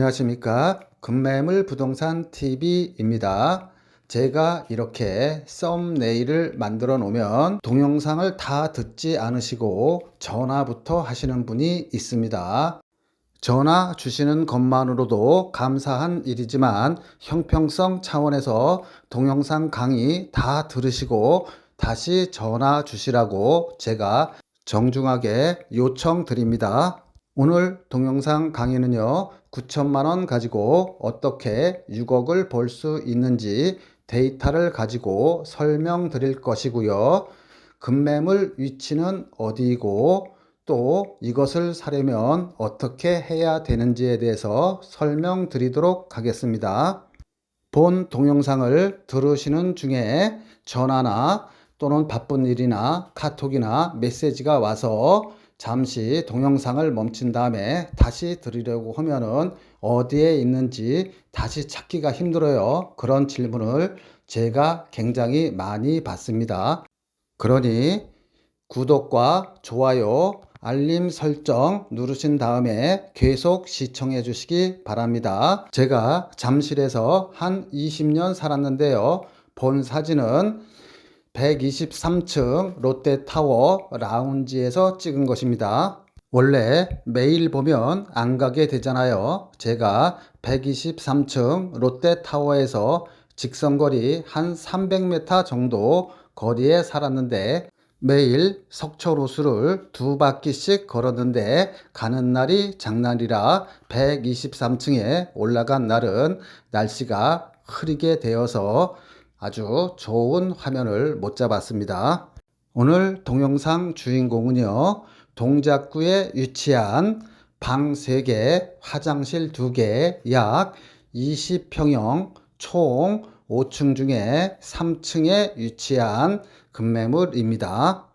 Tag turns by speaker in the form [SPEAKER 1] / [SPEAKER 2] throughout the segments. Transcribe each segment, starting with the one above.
[SPEAKER 1] 안녕하십니까. 금매물 부동산 TV입니다. 제가 이렇게 썸네일을 만들어 놓으면 동영상을 다 듣지 않으시고 전화부터 하시는 분이 있습니다. 전화 주시는 것만으로도 감사한 일이지만 형평성 차원에서 동영상 강의 다 들으시고 다시 전화 주시라고 제가 정중하게 요청드립니다. 오늘 동영상 강의는요, 9천만 원 가지고 어떻게 6억을 벌 수 있는지 데이터를 가지고 설명드릴 것이고요. 급매물 위치는 어디이고 또 이것을 사려면 어떻게 해야 되는지에 대해서 설명드리도록 하겠습니다. 본 동영상을 들으시는 중에 전화나 또는 바쁜 일이나 카톡이나 메시지가 와서 잠시 동영상을 멈춘 다음에 다시 들으려고 하면은 어디에 있는지 다시 찾기가 힘들어요. 그런 질문을 제가 굉장히 많이 받습니다. 그러니 구독과 좋아요, 알림 설정 누르신 다음에 계속 시청해 주시기 바랍니다. 제가 잠실에서 한 20년 살았는데요. 본 사진은 123층 롯데타워 라운지에서 찍은 것입니다. 원래 매일 보면 안 가게 되잖아요. 제가 123층 롯데타워에서 직선거리 한 300m 정도 거리에 살았는데 매일 석촌호수를 2바퀴씩 걸었는데 가는 날이 장날이라 123층에 올라간 날은 날씨가 흐리게 되어서 아주 좋은 화면을 못 잡았습니다. 오늘 동영상 주인공은요, 동작구에 위치한 방 3개, 화장실 2개, 약 20평형 총 5층 중에 3층에 위치한 급매물입니다.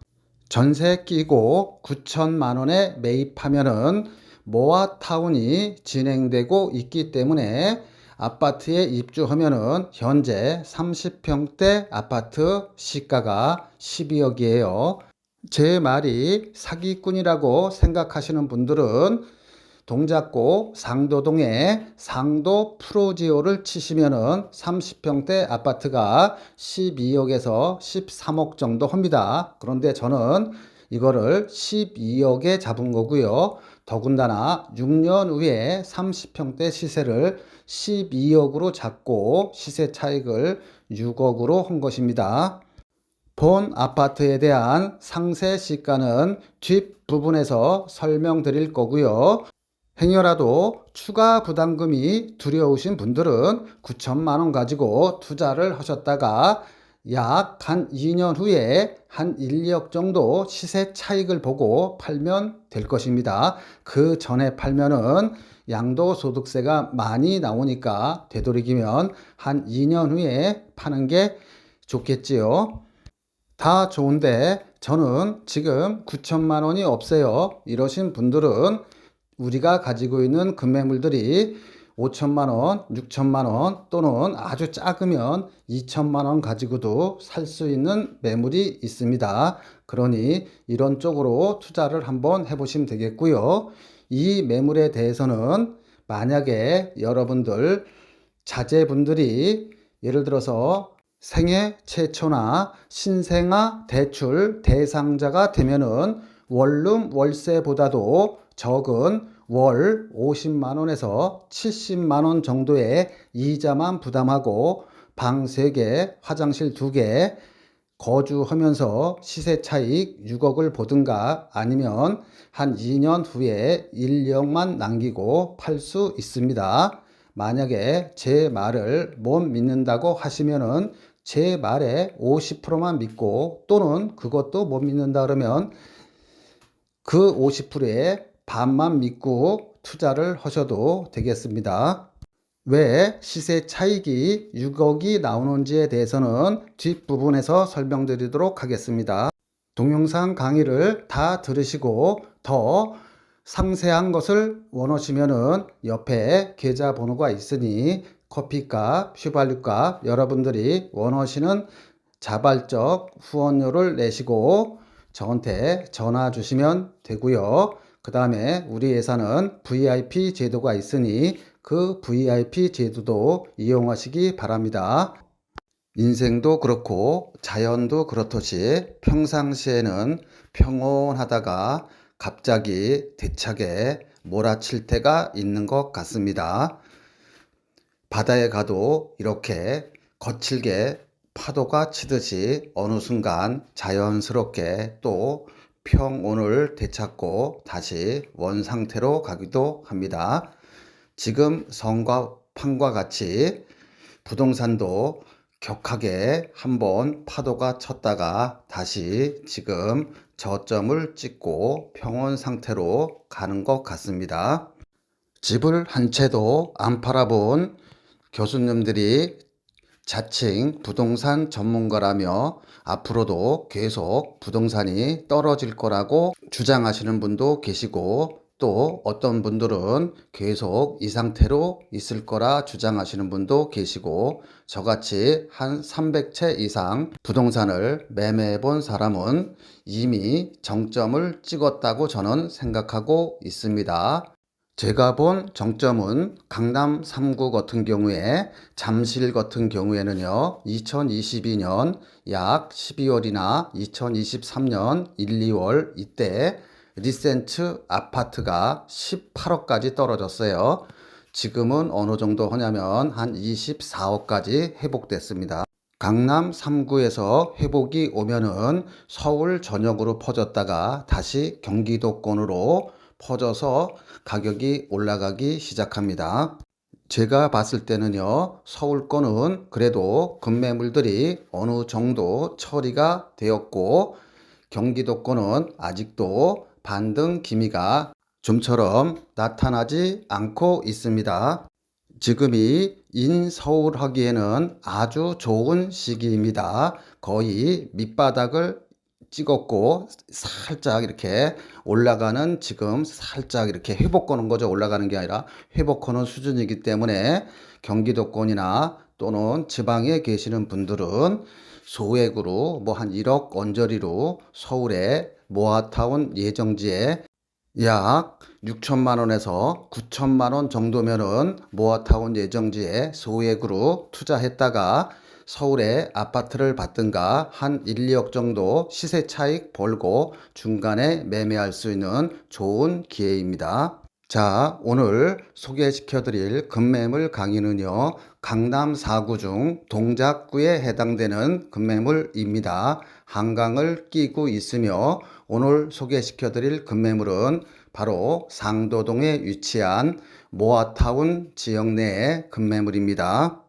[SPEAKER 1] 전세 끼고 9천만 원에 매입하면은 모아타운이 진행되고 있기 때문에 아파트에 입주하면은 현재 30평대 아파트 시가가 12억이에요. 제 말이 사기꾼이라고 생각하시는 분들은 동작구 상도동에 상도 프로지오를 치시면은 30평대 아파트가 12억에서 13억 정도 합니다. 그런데 저는 이거를 12억에 잡은 거고요. 더군다나 6년 후에 30평대 시세를 12억으로 잡고 시세 차익을 6억으로 한 것입니다. 본 아파트에 대한 상세 시가는 뒷부분에서 설명드릴 거고요. 행여라도 추가 부담금이 두려우신 분들은 9천만 원 가지고 투자를 하셨다가 약 한 2년 후에 한 1, 2억 정도 시세 차익을 보고 팔면 될 것입니다. 그 전에 팔면은 양도소득세가 많이 나오니까 되도록이면 한 2년 후에 파는 게 좋겠지요. 다 좋은데 저는 지금 9천만 원이 없어요. 이러신 분들은 우리가 가지고 있는 급매물들이 5천만 원, 6천만 원 또는 아주 작으면 2천만 원 가지고도 살 수 있는 매물이 있습니다. 그러니 이런 쪽으로 투자를 한번 해보시면 되겠고요. 이 매물에 대해서는 만약에 여러분들 자제분들이 예를 들어서 생애 최초나 신생아 대출 대상자가 되면은 원룸 월세보다도 적은 월 50만 원에서 70만 원 정도의 이자만 부담하고 방 3개, 화장실 2개 거주하면서 시세 차익 6억을 보든가 아니면 한 2년 후에 1억만 남기고 팔 수 있습니다. 만약에 제 말을 못 믿는다고 하시면은 제 말에 50%만 믿고 또는 그것도 못 믿는다 그러면 그 50%의 반만 믿고 투자를 하셔도 되겠습니다. 왜 시세 차익이 6억이 나오는지에 대해서는 뒷부분에서 설명드리도록 하겠습니다. 동영상 강의를 다 들으시고 더 상세한 것을 원하시면은 옆에 계좌번호가 있으니 커피값, 휘발유값 여러분들이 원하시는 자발적 후원료를 내시고 저한테 전화 주시면 되고요. 그 다음에 우리 회사는 VIP 제도가 있으니 그 VIP 제도도 이용하시기 바랍니다. 인생도 그렇고 자연도 그렇듯이 평상시에는 평온하다가 갑자기 대차게 몰아칠 때가 있는 것 같습니다. 바다에 가도 이렇게 거칠게 파도가 치듯이 어느 순간 자연스럽게 또 평온을 되찾고 다시 원상태로 가기도 합니다. 지금 성과 판과 같이 부동산도 격하게 한번 파도가 쳤다가 다시 지금 저점을 찍고 평온 상태로 가는 것 같습니다. 집을 한 채도 안 팔아본 교수님들이 자칭 부동산 전문가라며 앞으로도 계속 부동산이 떨어질 거라고 주장하시는 분도 계시고, 또 어떤 분들은 계속 이 상태로 있을 거라 주장하시는 분도 계시고, 저같이 한 300채 이상 부동산을 매매해 본 사람은 이미 정점을 찍었다고 저는 생각하고 있습니다. 제가 본 정점은 강남 3구 같은 경우에, 잠실 같은 경우에는요 2022년 약 12월이나 2023년 1, 2월 이때 리센츠 아파트가 18억까지 떨어졌어요. 지금은 어느 정도 하냐면 한 24억까지 회복됐습니다. 강남 3구에서 회복이 오면은 서울 전역으로 퍼졌다가 다시 경기도권으로 퍼져서 가격이 올라가기 시작합니다. 제가 봤을 때는요, 서울권은 그래도 급매물들이 어느 정도 처리가 되었고, 경기도권은 아직도 반등 기미가 좀처럼 나타나지 않고 있습니다. 지금이 인서울하기에는 아주 좋은 시기입니다. 거의 밑바닥을 찍었고 살짝 이렇게 올라가는, 지금 살짝 이렇게 회복하는 거죠. 올라가는 게 아니라 회복하는 수준이기 때문에 경기도권이나 또는 지방에 계시는 분들은 소액으로 뭐 한 1억 언저리로 서울에 모아타운 예정지에 약 6천만 원에서 9천만 원 정도면은 모아타운 예정지에 소액으로 투자했다가 서울에 아파트를 받든가 한 1, 2억 정도 시세 차익 벌고 중간에 매매할 수 있는 좋은 기회입니다. 자, 오늘 소개시켜 드릴 급매물 강의는요, 강남 4구 중 동작구에 해당되는 급매물입니다. 한강을 끼고 있으며 오늘 소개시켜 드릴 급매물은 바로 상도동에 위치한 모아타운 지역 내의 급매물입니다.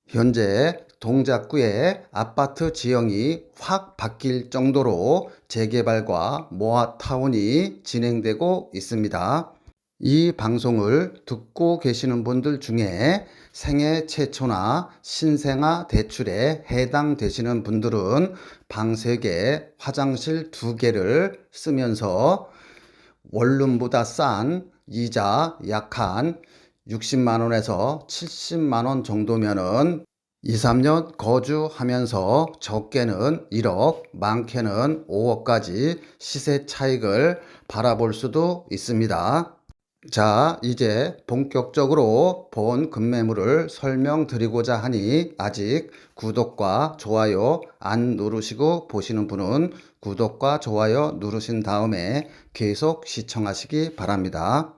[SPEAKER 1] 현재 동작구의 아파트 지형이 확 바뀔 정도로 재개발과 모아타운이 진행되고 있습니다. 이 방송을 듣고 계시는 분들 중에 생애 최초나 신생아 대출에 해당되시는 분들은 방 3개, 화장실 2개를 쓰면서 원룸보다 싼 이자 약 한 60만 원에서 70만 원 정도면은 2, 3년 거주하면서 적게는 1억, 많게는 5억까지 시세 차익을 바라볼 수도 있습니다. 자, 이제 본격적으로 본 급매물을 설명드리고자 하니 아직 구독과 좋아요 안 누르시고 보시는 분은 구독과 좋아요 누르신 다음에 계속 시청하시기 바랍니다.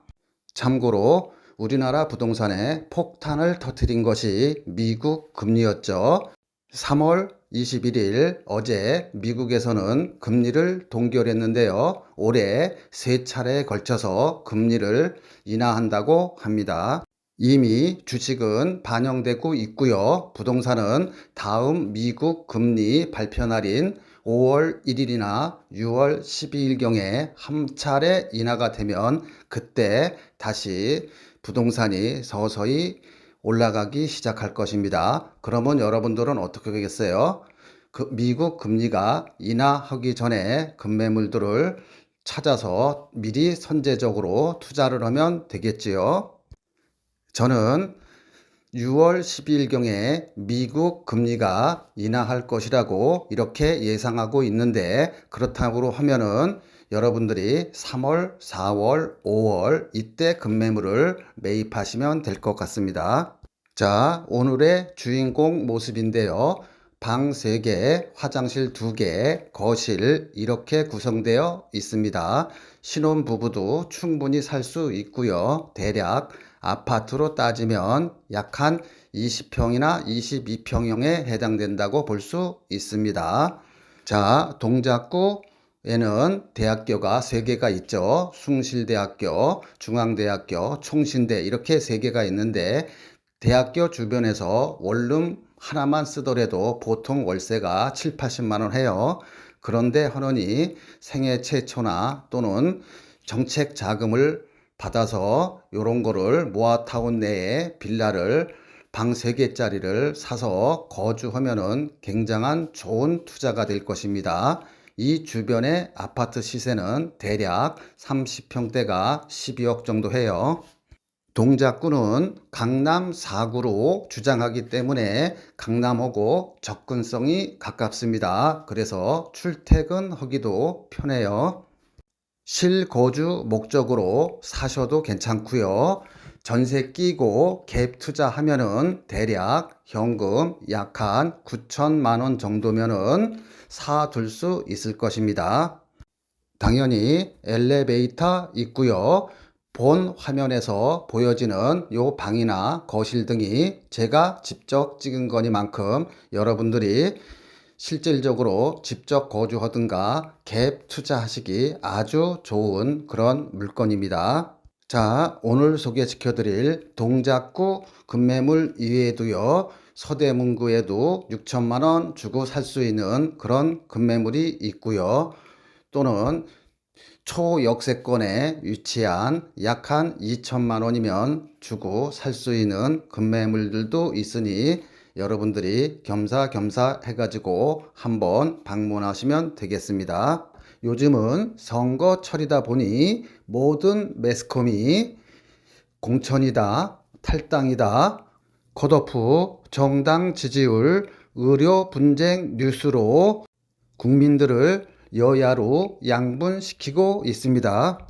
[SPEAKER 1] 참고로 우리나라 부동산에 폭탄을 터뜨린 것이 미국 금리였죠. 3월 21일 어제 미국에서는 금리를 동결했는데요. 올해 3차례에 걸쳐서 금리를 인하한다고 합니다. 이미 주식은 반영되고 있고요. 부동산은 다음 미국 금리 발표 날인 5월 1일이나 6월 12일경에 한 차례 인하가 되면 그때 다시 부동산이 서서히 올라가기 시작할 것입니다. 그러면 여러분들은 어떻게 하겠어요? 미국 금리가 인하하기 전에 급매물들을 찾아서 미리 선제적으로 투자를 하면 되겠지요. 저는 6월 12일경에 미국 금리가 인하할 것이라고 이렇게 예상하고 있는데, 그렇다고 하면은 여러분들이 3월, 4월, 5월 이때 급매물을 매입하시면 될 것 같습니다. 자, 오늘의 주인공 모습인데요. 방 3개, 화장실 2개, 거실 이렇게 구성되어 있습니다. 신혼부부도 충분히 살 수 있고요. 대략 아파트로 따지면 약 한 20평이나 22평형에 해당된다고 볼 수 있습니다. 자, 동작구에는 대학교가 3개가 있죠. 숭실대학교, 중앙대학교, 총신대 이렇게 3개가 있는데 대학교 주변에서 원룸 하나만 쓰더라도 보통 월세가 7, 80만 원 해요. 그런데 하느니 생애 최초나 또는 정책 자금을 받아서 이런 거를 모아타운 내에 빌라를 방 3개짜리를 사서 거주하면은 굉장한 좋은 투자가 될 것입니다. 이 주변의 아파트 시세는 대략 30평대가 12억 정도 해요. 동작구는 강남 4구로 주장하기 때문에 강남하고 접근성이 가깝습니다. 그래서 출퇴근하기도 편해요. 실거주 목적으로 사셔도 괜찮고요. 전세 끼고 갭 투자하면은 대략 현금 약 한 9천만 원 정도면은 사둘 수 있을 것입니다. 당연히 엘리베이터 있고요. 본 화면에서 보여지는 요 방이나 거실 등이 제가 직접 찍은 거니만큼 여러분들이 실질적으로 직접 거주하든가 갭 투자하시기 아주 좋은 그런 물건입니다. 자, 오늘 소개시켜드릴 동작구 급매물 이외에도요. 서대문구에도 6천만 원 주고 살 수 있는 그런 급매물이 있고요. 또는 초역세권에 위치한 약 한 2천만 원이면 주고 살 수 있는 급매물들도 있으니 여러분들이 겸사겸사 해가지고 한번 방문하시면 되겠습니다. 요즘은 선거철이다 보니 모든 매스컴이 공천이다, 탈당이다, 컷오프, 정당 지지율, 의료 분쟁 뉴스로 국민들을 여야로 양분시키고 있습니다.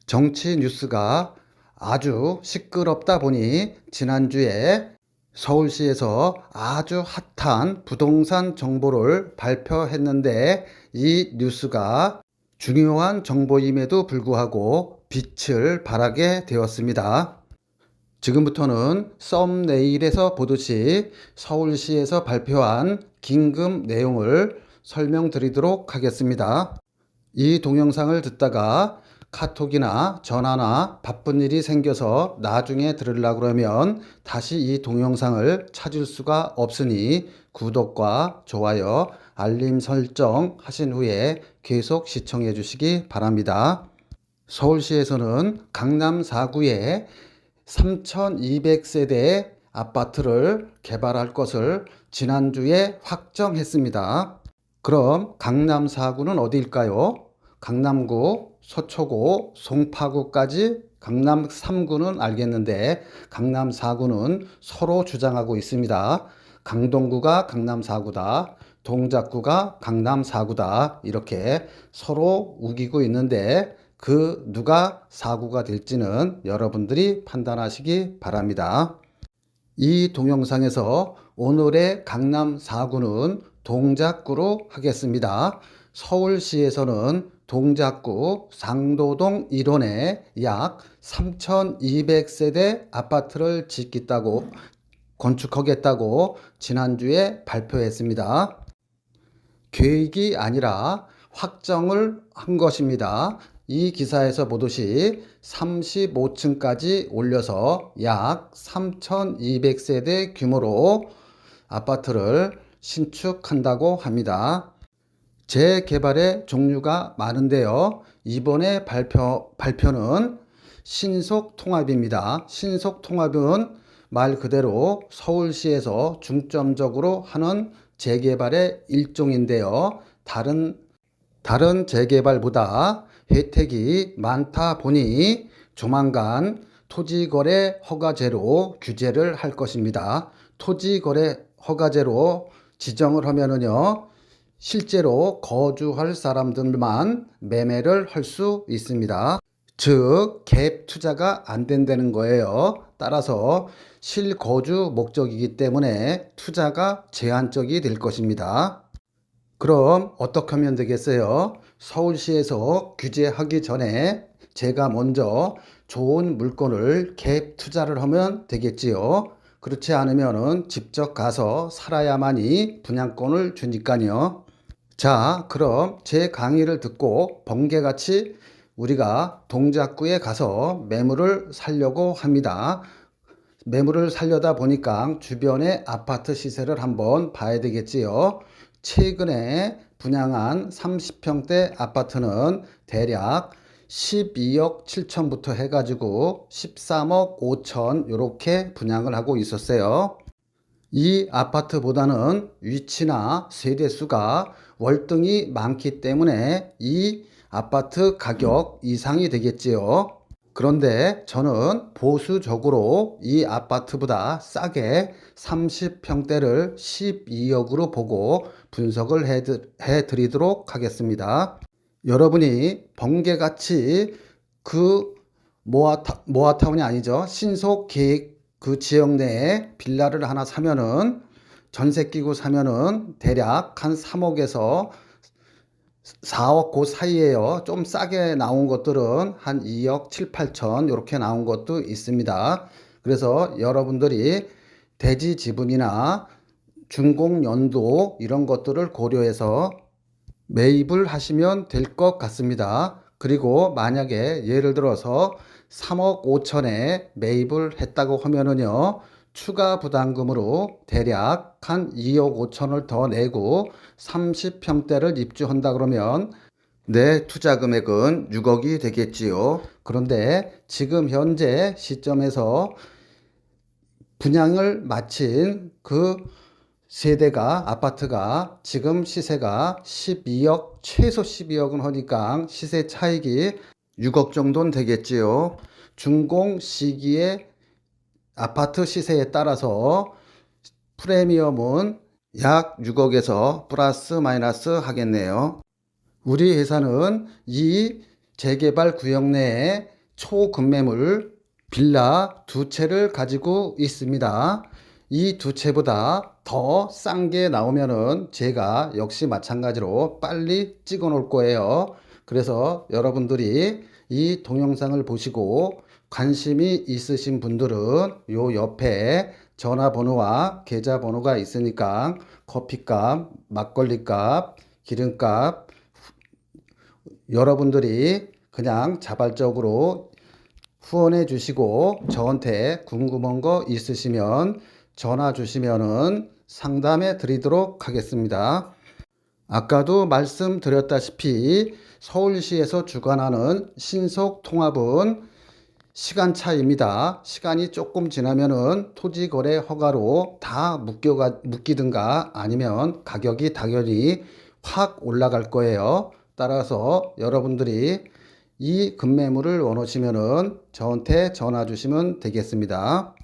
[SPEAKER 1] 정치 뉴스가 아주 시끄럽다 보니 지난주에 서울시에서 아주 핫한 부동산 정보를 발표했는데 이 뉴스가 중요한 정보임에도 불구하고 빛을 발하게 되었습니다. 지금부터는 썸네일에서 보듯이 서울시에서 발표한 긴급 내용을 설명드리도록 하겠습니다. 이 동영상을 듣다가 카톡이나 전화나 바쁜 일이 생겨서 나중에 들으려고 그러면 다시 이 동영상을 찾을 수가 없으니 구독과 좋아요, 알림 설정 하신 후에 계속 시청해 주시기 바랍니다. 서울시에서는 강남 4구에 3,200세대의 아파트를 개발할 것을 지난주에 확정했습니다. 그럼 강남 4구는 어디일까요? 강남구, 서초구, 송파구까지 강남 3구는 알겠는데 강남 4구는 서로 주장하고 있습니다. 강동구가 강남 4구다. 동작구가 강남 4구다. 이렇게 서로 우기고 있는데 그 누가 4구가 될지는 여러분들이 판단하시기 바랍니다. 이 동영상에서 오늘의 강남 4구는 동작구로 하겠습니다. 서울시에서는 동작구 상도동 1원에 약 3,200세대 아파트를 짓겠다고 건축하겠다고 지난주에 발표했습니다. 계획이 아니라 확정을 한 것입니다. 이 기사에서 보듯이 35층까지 올려서 약 3,200세대 규모로 아파트를 신축한다고 합니다. 재개발의 종류가 많은데요. 이번에 발표는 신속통합입니다. 신속통합은 말 그대로 서울시에서 중점적으로 하는 재개발의 일종인데요. 다른 재개발보다 혜택이 많다 보니 조만간 토지거래 허가제로 규제를 할 것입니다. 토지거래 허가제로 지정을 하면은요, 실제로 거주할 사람들만 매매를 할 수 있습니다. 즉, 갭 투자가 안 된다는 거예요. 따라서 실거주 목적이기 때문에 투자가 제한적이 될 것입니다. 그럼 어떻게 하면 되겠어요? 서울시에서 규제하기 전에 제가 먼저 좋은 물건을 갭 투자를 하면 되겠지요. 그렇지 않으면 직접 가서 살아야만이 분양권을 주니까요. 자, 그럼 제 강의를 듣고 번개같이 우리가 동작구에 가서 매물을 사려고 합니다. 매물을 사려다 보니까 주변의 아파트 시세를 한번 봐야 되겠지요. 최근에 분양한 30평대 아파트는 대략 12억 7천부터 해가지고 13억 5천 이렇게 분양을 하고 있었어요. 이 아파트보다는 위치나 세대수가 월등히 많기 때문에 이 아파트 가격 이상이 되겠지요. 그런데 저는 보수적으로 이 아파트보다 싸게 30평대를 12억으로 보고 분석을 해드리도록 하겠습니다. 여러분이 번개같이 그 모아타운이 아니죠. 신속계획 그 지역 내에 빌라를 하나 사면은 전세 끼고 사면은 대략 한 3억에서 4억 그 사이에요. 좀 싸게 나온 것들은 한 2억 7, 8천 이렇게 나온 것도 있습니다. 그래서 여러분들이 대지 지분이나 준공 연도 이런 것들을 고려해서 매입을 하시면 될 것 같습니다. 그리고 만약에 예를 들어서 3억 5천에 매입을 했다고 하면은요, 추가 부담금으로 대략 한 2억 5천을 더 내고 30평대를 입주한다 그러면 내 투자 금액은 6억이 되겠지요. 그런데 지금 현재 시점에서 분양을 마친 그 세대가 아파트가 지금 시세가 12억 최소 12억은 하니까 시세 차익이 6억 정도는 되겠지요. 준공 시기에 아파트 시세에 따라서 프리미엄은 약 6억에서 플러스 마이너스 하겠네요. 우리 회사는 이 재개발 구역 내에 초급매물 빌라 2채를 가지고 있습니다. 이 2채보다 더 싼 게 나오면은 제가 역시 마찬가지로 빨리 찍어 놓을 거예요. 그래서 여러분들이 이 동영상을 보시고 관심이 있으신 분들은 요 옆에 전화번호와 계좌번호가 있으니까 커피값, 막걸리값, 기름값 여러분들이 그냥 자발적으로 후원해 주시고 저한테 궁금한 거 있으시면 전화 주시면은 상담해 드리도록 하겠습니다. 아까도 말씀드렸다시피 서울시에서 주관하는 신속통합은 시간차입니다. 시간이 조금 지나면은 토지거래 허가로 다 묶이든가 아니면 가격이 당연히 확 올라갈 거예요. 따라서 여러분들이 이 급매물을 원하시면은 저한테 전화 주시면 되겠습니다.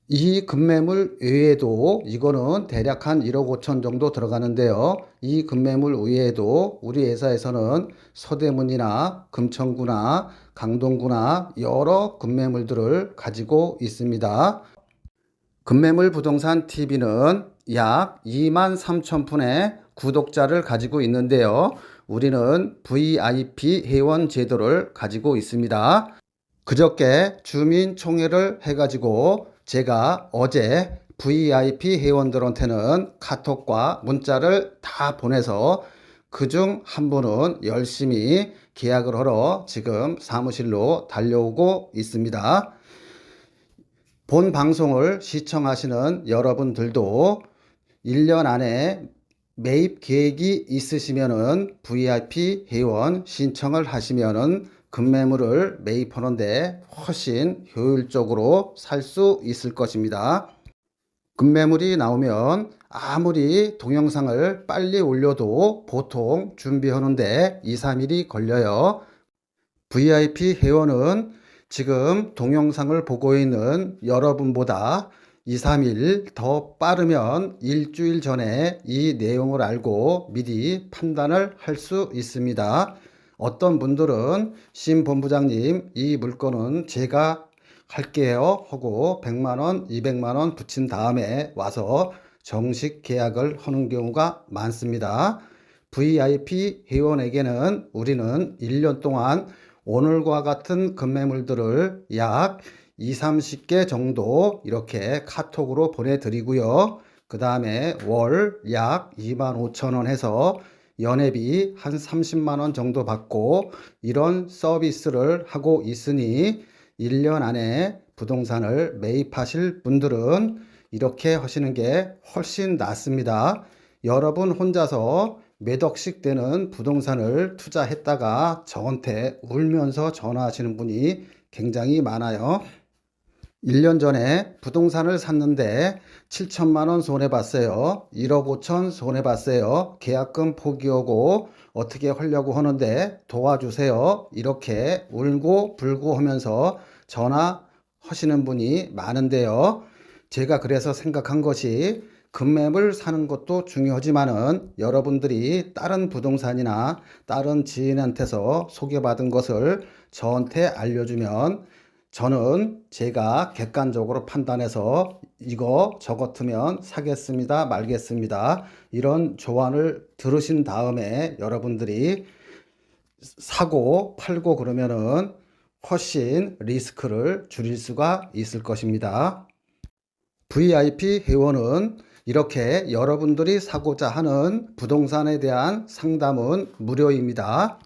[SPEAKER 1] 이 급매물 외에도 이거는 대략 한 1억 5천 정도 들어가는데요. 이 급매물 외에도 우리 회사에서는 서대문이나 금천구나 강동구나 여러 급매물들을 가지고 있습니다. 급매물 부동산 TV는 약 2만 3천 분의 구독자를 가지고 있는데요. 우리는 VIP 회원 제도를 가지고 있습니다. 그저께 주민총회를 해가지고 제가 어제 VIP 회원들한테는 카톡과 문자를 다 보내서 그중 한 분은 열심히 계약을 하러 지금 사무실로 달려오고 있습니다. 본 방송을 시청하시는 여러분들도 1년 안에 매입 계획이 있으시면은 VIP 회원 신청을 하시면은 급매물을 매입하는데 훨씬 효율적으로 살 수 있을 것입니다. 급매물이 나오면 아무리 동영상을 빨리 올려도 보통 준비하는데 2, 3일이 걸려요. VIP 회원은 지금 동영상을 보고 있는 여러분보다 2, 3일 더 빠르면 일주일 전에 이 내용을 알고 미리 판단을 할 수 있습니다. 어떤 분들은 심 본부장님 이 물건은 제가 할게요 하고 100만 원, 200만 원 붙인 다음에 와서 정식 계약을 하는 경우가 많습니다. VIP 회원에게는 우리는 1년 동안 오늘과 같은 급매물들을 약 2, 30개 정도 이렇게 카톡으로 보내드리고요. 그 다음에 월 약 25,000원 해서 연회비 한 30만 원 정도 받고 이런 서비스를 하고 있으니 1년 안에 부동산을 매입하실 분들은 이렇게 하시는 게 훨씬 낫습니다. 여러분 혼자서 몇 억씩 되는 부동산을 투자했다가 저한테 울면서 전화하시는 분이 굉장히 많아요. 1년 전에 부동산을 샀는데 7천만 원 손해봤어요. 1억 5천 손해봤어요. 계약금 포기하고 어떻게 하려고 하는데 도와주세요. 이렇게 울고 불고 하면서 전화하시는 분이 많은데요. 제가 그래서 생각한 것이 급매물 사는 것도 중요하지만은 여러분들이 다른 부동산이나 다른 지인한테서 소개받은 것을 저한테 알려주면 저는 제가 객관적으로 판단해서 이거 저 같으면 사겠습니다, 말겠습니다. 이런 조언을 들으신 다음에 여러분들이 사고 팔고 그러면은 훨씬 리스크를 줄일 수가 있을 것입니다. VIP 회원은 이렇게 여러분들이 사고자 하는 부동산에 대한 상담은 무료입니다.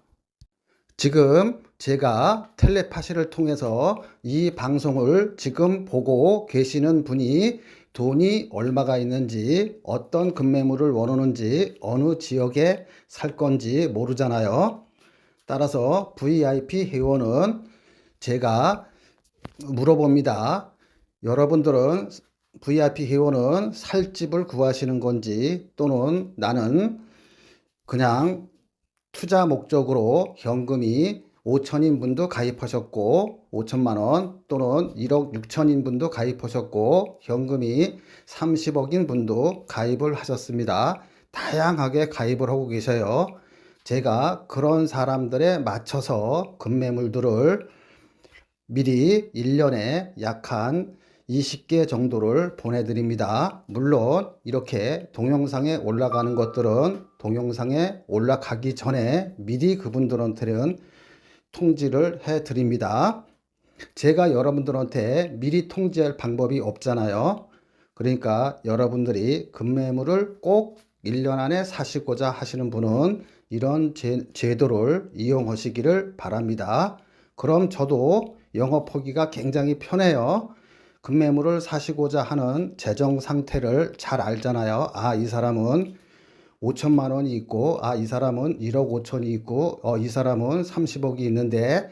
[SPEAKER 1] 지금 제가 텔레파시를 통해서 이 방송을 지금 보고 계시는 분이 돈이 얼마가 있는지, 어떤 급매물을 원하는지, 어느 지역에 살 건지 모르잖아요. 따라서 VIP 회원은 제가 물어봅니다. 여러분들은 VIP 회원은 살 집을 구하시는 건지 또는 나는 그냥 투자 목적으로 현금이 5천인 분도 가입하셨고 5천만 원 또는 1억 6천인 분도 가입하셨고 현금이 30억인 분도 가입을 하셨습니다. 다양하게 가입을 하고 계셔요. 제가 그런 사람들에 맞춰서 급매물들을 미리 1년에 약 한 20개 정도를 보내드립니다. 물론 이렇게 동영상에 올라가는 것들은 동영상에 올라가기 전에 미리 그분들한테는 통지를 해드립니다. 제가 여러분들한테 미리 통지할 방법이 없잖아요. 그러니까 여러분들이 급매물을 꼭 1년 안에 사시고자 하시는 분은 이런 제도를 이용하시기를 바랍니다. 그럼 저도 영업하기가 굉장히 편해요. 급매물을 사시고자 하는 재정 상태를 잘 알잖아요. 아, 이 사람은 5천만 원이 있고, 아, 이 사람은 1억 5천이 있고, 이 사람은 30억이 있는데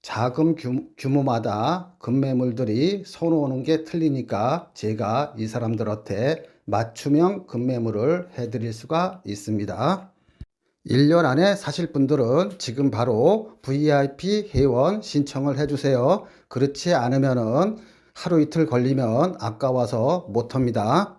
[SPEAKER 1] 자금 규모마다 급매물들이 선호하는 게 틀리니까 제가 이 사람들한테 맞춤형 급매물을 해드릴 수가 있습니다. 1년 안에 사실 분들은 지금 바로 VIP 회원 신청을 해주세요. 그렇지 않으면은 하루 이틀 걸리면 아까워서 못합니다.